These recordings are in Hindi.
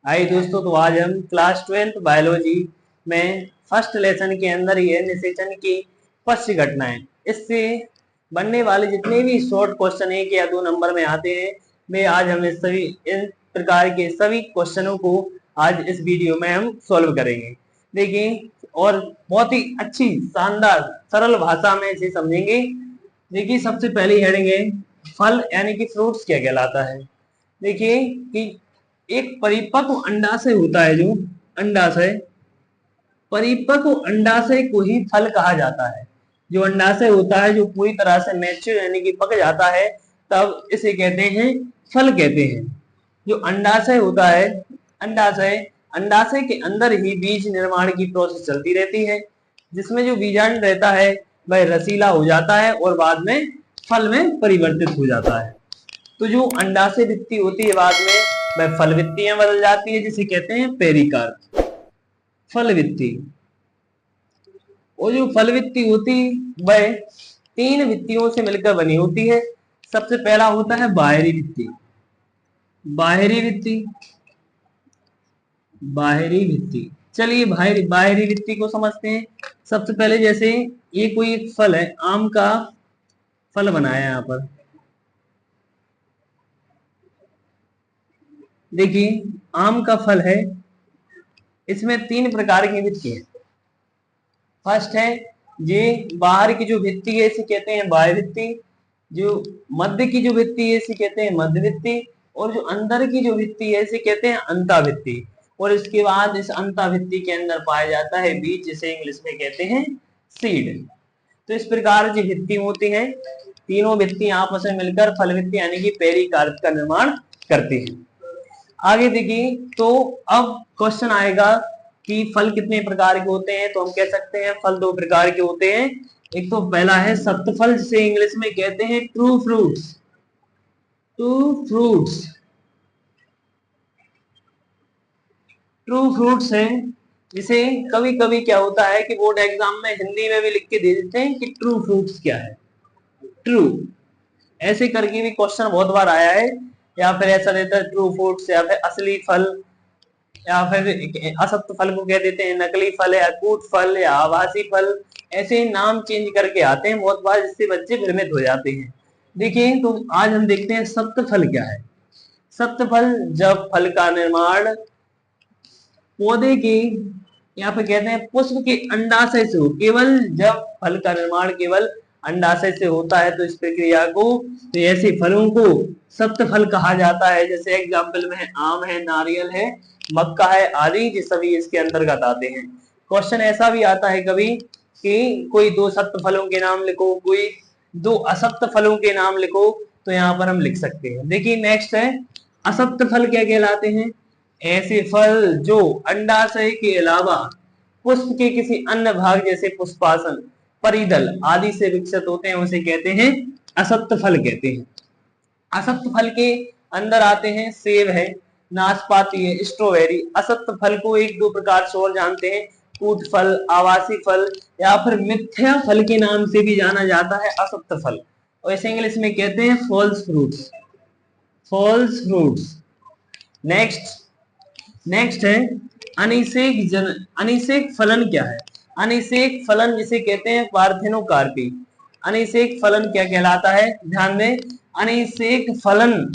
हाय दोस्तों, तो आज हम क्लास 12th बायोलॉजी में फर्स्ट लेसन के अंदर ही है निषेचन की पश्च घटनाएं। इससे बनने वाले जितने भी शॉर्ट क्वेश्चन 1 या 2 नंबर में आते हैं, वे आज हम इन प्रकार के सभी क्वेश्चनों को आज इस वीडियो में हम सॉल्व करेंगे। देखिए, और बहुत ही अच्छी शानदार सरल भाषा में इसे समझेंगे। देखिए, सबसे पहली हेडिंग है फल यानी कि फ्रूट्स क्या कहलाता है। देखिए कि एक परिपक्व अंडाशय होता है, जो अंडाशय, परिपक्व अंडाशय को ही फल कहा जाता है। जो अंडाशय होता है, जो पूरी तरह से मैच्योर यानी कि पक जाता है, तब इसे कहते हैं फल कहते हैं। जो अंडाशय होता है, अंडाशय अंडाशय के अंदर ही बीज निर्माण की प्रोसेस चलती रहती है, जिसमें जो बीजांड रहता है वह रसीला हो जाता है और बाद में फल में परिवर्तित हो जाता है। तो जो अंडाशय भित्ति होती है बाद में वह फल भित्ति में बदल जाती है, जिसे कहते हैं पेरिकार्प, फल भित्ति। और जो फल भित्ति होती वह 3 भित्तियों से मिलकर बनी होती है। सबसे पहला होता है बाहरी भित्ति। बाहरी भित्ति, बाहरी भित्ति। चलिए बाहरी भित्ति को समझते हैं। सबसे पहले जैसे ये कोई एक फल है, आम का फल बनाया यहाँ पर। देखिए, आम का फल है, इसमें 3 प्रकार की भित्ति है। फर्स्ट है ये बाहर की जो भित्ति है इसे कहते हैं बाह्य भित्ति। जो मध्य की जो भित्ति है इसे कहते हैं मध्य भित्ति। और जो अंदर की जो भित्ति है इसे कहते हैं अंतःभित्ति। और इसके बाद इस अंतःभित्ति के अंदर पाया जाता है बीज, जिसे इंग्लिश में कहते हैं सीड। तो इस प्रकार की भित्ति होती है। तीनों भित्ति आपस में मिलकर फल भित्ति यानी कि पेरिकार्प का निर्माण करती है। आगे देखिए, तो अब क्वेश्चन आएगा कि फल कितने प्रकार के होते हैं। तो हम कह सकते हैं फल 2 प्रकार के होते हैं। एक तो पहला है सत्य फल, जिसे इंग्लिश में कहते हैं true fruits. True fruits, true fruits है, जिसे कभी कभी क्या होता है कि बोर्ड एग्जाम में हिंदी में भी लिख के दे देते हैं कि ट्रू फ्रूट्स क्या है, ट्रू, ऐसे करके भी क्वेश्चन बहुत बार आया है। या फिर ऐसा देता है ट्रू फ्रूट्स, या फिर असली फल, या फिर असत्य फल को कह देते हैं नकली फल या कूट फल या आभासी फल। ऐसे नाम चेंज करके आते हैं बहुत बार, जिससे बच्चे भ्रमित हो जाते हैं। देखिए, तो आज हम देखते हैं सत्य फल क्या है। सत्य फल जब फल का निर्माण पौधे के या फिर कहते हैं पुष्प के अंडाशय से हो, केवल जब फल का निर्माण केवल अंडाशय से होता है, तो इस प्रक्रिया को, तो ऐसे फलों को सत्य फल कहा जाता है। जैसे एग्जाम्पल में आम है, नारियल है, मक्का है आदि, ये सभी इसके अंतर्गत आते हैं। क्वेश्चन ऐसा भी आता है कभी कि कोई 2 सत्य फलों के नाम लिखो, कोई 2 असत्य फलों के नाम लिखो, तो यहाँ पर हम लिख सकते हैं। देखिए, नेक्स्ट है असत्य फल क्या कहलाते हैं। ऐसे फल जो अंडाशय के अलावा पुष्प के किसी अन्य भाग जैसे पुष्पासन, परिदल आदि से विकसित होते हैं, उसे कहते हैं असत्य फल कहते हैं। असत्य फल के अंदर आते हैं सेब है, नाशपाती है, स्ट्रॉबेरी। असत्य फल को 1-2 प्रकार से और जानते हैं, कूट फल, आवासी फल, या फिर मिथ्या फल के नाम से भी जाना जाता है असत्य फल। और इसे इंग्लिश में कहते हैं false fruits, false fruits. Next है अनिषेक फलन क्या है। अनिषेक फलन जिसे कहते हैं पार्थेनोकार्पी। अनिषेक फलन क्या कहलाता है, ध्यान दें। अनिषेक फलन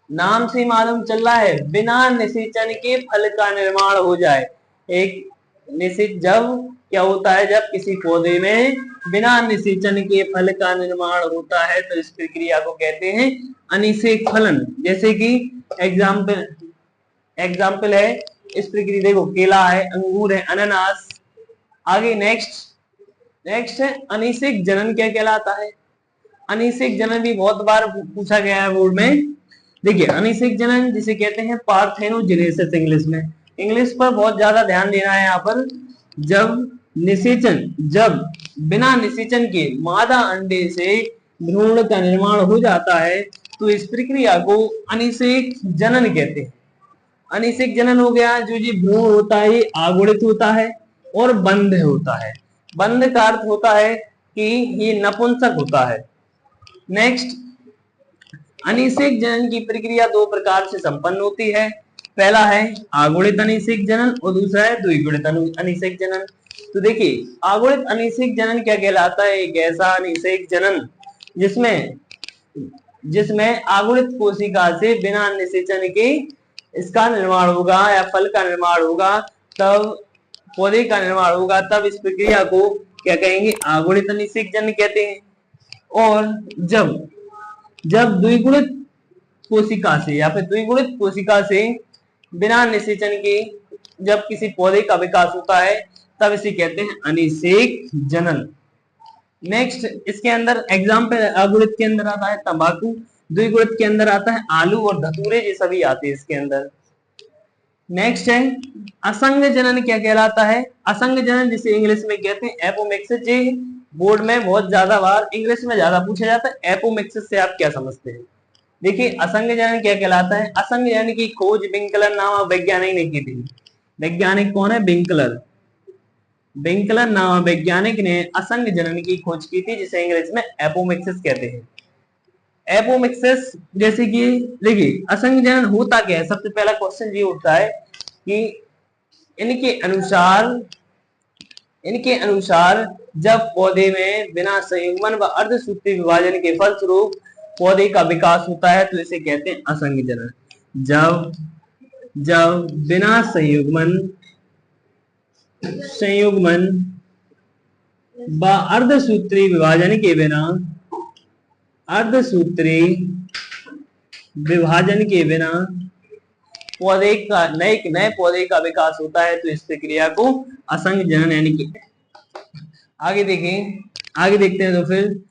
नाम से मालूम चल रहा है बिना निषेचन के फल का निर्माण हो जाए। एक निषेच जब क्या होता है, जब किसी पौधे में बिना निषेचन के फल का निर्माण होता है, तो इस प्रक्रिया को कहते हैं अनिषेक फलन। जैसे कि एग्जाम्पल है इस प्रक्रिया, देखो केला है, अंगूर है, अनानास। आगे नेक्स्ट है अनिषेक जनन क्या कहलाता है। अनिषेक जनन भी बहुत बार पूछा गया है बोर्ड में। देखिए, अनिषेक जनन जिसे कहते हैं पार्थेनोजेनेसिस इंग्लिश में। इंग्लिश पर बहुत ज्यादा ध्यान देना है यहाँ पर। जब बिना निषेचन के मादा अंडे से भ्रूण का निर्माण हो जाता है, तो इस प्रक्रिया को अनिषेक जनन कहते हैं। अनिषेक जनन हो गया, जो ये भ्रूण होता है ये आगुणित होता है और बंध होता है। बंध का अर्थ होता है कि ये नपुंसक होता है। नेक्स्ट, अनिषेक जनन की प्रक्रिया 2 प्रकार से संपन्न होती है। पहला है आगुणित अनिषेक जनन और दूसरा है द्विगुणित अनिषेक जनन। तो देखिए आगुणित अनिषेक जनन क्या कहलाता है? एक ऐसा अनिषेक जनन जिसमें आगुणित कोशिका से बिना निषेचन के इसका निर्माण होगा या फल का निर्माण होगा, तब पौधे का निर्माण होगा, तब इस प्रक्रिया को क्या कहेंगे? आगुणित अनिषेक जनन कहते हैं। और जब द्विगुणित कोशिका से या फिर द्विगुणित कोशिका से बिना निषेचन के जब किसी पौधे का विकास होता है, तब इसे कहते हैं अनिषेक जनन। नेक्स्ट इसके अंदर एग्जाम्पल, आगुणित के अंदर आता है तंबाकू, द्विगुणित के अंदर आता है आलू और धतूरे, ये सभी आते हैं इसके अंदर। नेक्स्ट है असंग जनन क्या कहलाता है? असंग जनन जिसे इंग्लिश में कहते हैं एपोमिक्सिस। ये बोर्ड में बहुत ज्यादा बार इंग्लिश में ज्यादा पूछा जाता है। एपोमिक्सिस से आप क्या समझते हैं? देखिए असंग जनन क्या कहलाता है? असंग जनन की खोज विंकलर नामक वैज्ञानिक ने की थी। वैज्ञानिक कौन है? विंकलर। विंकलर नामक वैज्ञानिक ने असंग जनन की खोज की थी, जिसे इंग्लिश में एपोमिक्सिस कहते हैं। एपोमिक्सिस जैसे कि देखिए असंग जनन होता क्या है? सबसे पहला क्वेश्चन ये उठता है कि इनके अनुसार जब पौधे में बिना संयुग्मन व अर्धसूत्रीय विभाजन के फलस्वरूप पौधे का विकास होता है, तो इसे कहते हैं असंग जनन। जब बिना संयुग्मन व अर्धसूत्रीय विभाजन के बिना पौधे का नए पौधे का विकास होता है, तो इस प्रक्रिया को असंग जनन यानी कि आगे देखते हैं। तो फिर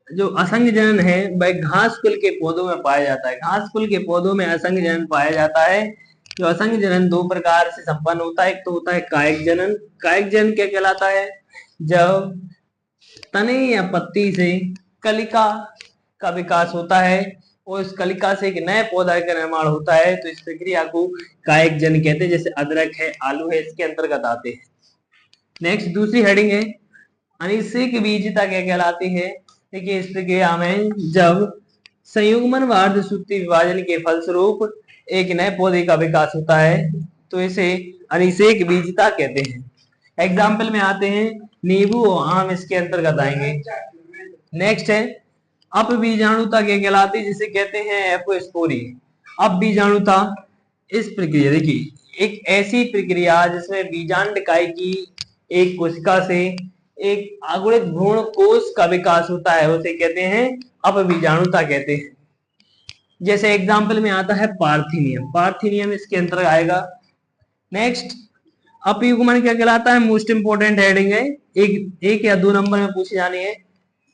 जो असंग जनन है वह घास कुल के पौधों में पाया जाता है। घास कुल के पौधों में असंग जनन पाया जाता है। जो असंग जनन दो प्रकार से संपन्न होता है। एक तो होता है कायिक जनन। कायिक जनन क्या कहलाता है? जब तने या पत्ती से कलिका का विकास होता है और इस कलिका से एक नए पौधा का निर्माण होता है, तो इस प्रक्रिया को कायिक जनन कहते हैं। जैसे अदरक है, आलू है, इसके अंतर्गत आते हैं। नेक्स्ट दूसरी हेडिंग है अनिषेक बीजता क्या कहलाती है? देखिए इस प्रक्रिया में जब संयुग्मन व अर्धसूत्रीय विभाजन के फलस्वरूप एक नए पौधे का विकास होता है, तो इसे अनिषेक बीजता कहते हैं। एग्जाम्पल में आते हैं नींबू और आम, इसके अंतर्गत आएंगे। नेक्स्ट है अपबीजाणुता क्या कहलाती है? जिसे कहते हैं एपोस्पोरी। अपबीजाणुता इस प्रक्रिया, देखिए एक ऐसी प्रक्रिया जिसमें बीजांडकाई की एक कोशिका से एक अगुणित भ्रूण कोष का विकास होता है, उसे कहते हैं अपबीजाणुता कहते हैं। जैसे एग्जाम्पल में आता है पार्थिनियम इसके अंतर्गत आएगा। नेक्स्ट अपयुग्मन क्या कहलाता है? मोस्ट इंपोर्टेंट हेडिंग है, एक या दो नंबर में पूछी जानी है।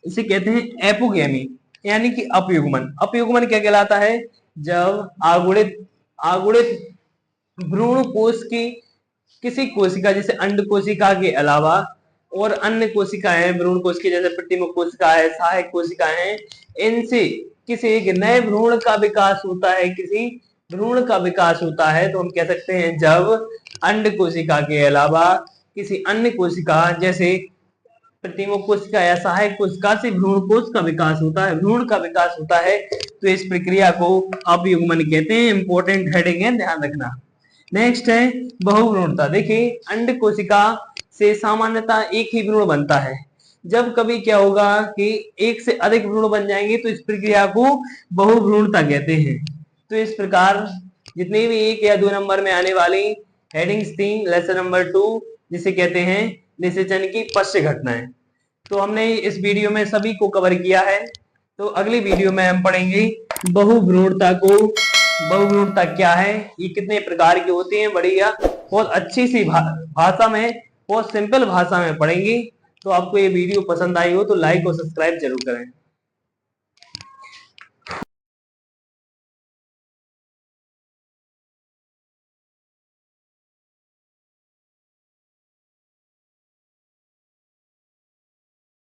इसे कहते हैं एपोगेमी यानी कि अपयुग्मन। अपयुग्मन क्या कहलाता है? जब आगुणित भ्रूण कोष की किसी कोशिका जैसे अंड कोशिका के अलावा और अन्य कोशिकाएं भ्रूण कोश की, जैसे प्रतिमुख कोशिका है, सहायक कोशिका है, इनसे किसी एक नए भ्रूण का विकास होता है, तो हम कह सकते हैं जब अंड कोशिका के अलावा किसी अन्य कोशिका जैसे प्रतिमुख कोशिका या सहायक कोशिका से भ्रूण का विकास होता है, तो इस प्रक्रिया को अपयुग्मन कहते हैं। इंपॉर्टेंट हेडिंग है, ध्यान रखना। नेक्स्ट है बहुभ्रूणता। देखिए अंड कोशिका से सामान्यतः एक ही भ्रूण बनता है। जब कभी क्या होगा कि एक से अधिक भ्रूण बन जाएंगे, तो इस प्रक्रिया को बहुभ्रूणता कहते हैं। तो इस प्रकार जितने भी एक या दो नंबर में आने वाली हेडिंग्स थी लेसन नंबर 2, जिसे कहते हैं निषेचन की पश्च घटनाएं, तो हमने इस वीडियो में सभी को कवर किया है। तो अगली वीडियो में हम पढ़ेंगे बहुभ्रूणता क्या है, ये कितने प्रकार की होती है, बढ़िया बहुत अच्छी सी भाषा में, बहुत सिंपल भाषा में पढ़ेंगे। तो आपको ये वीडियो पसंद आई हो तो लाइक और सब्सक्राइब जरूर करें।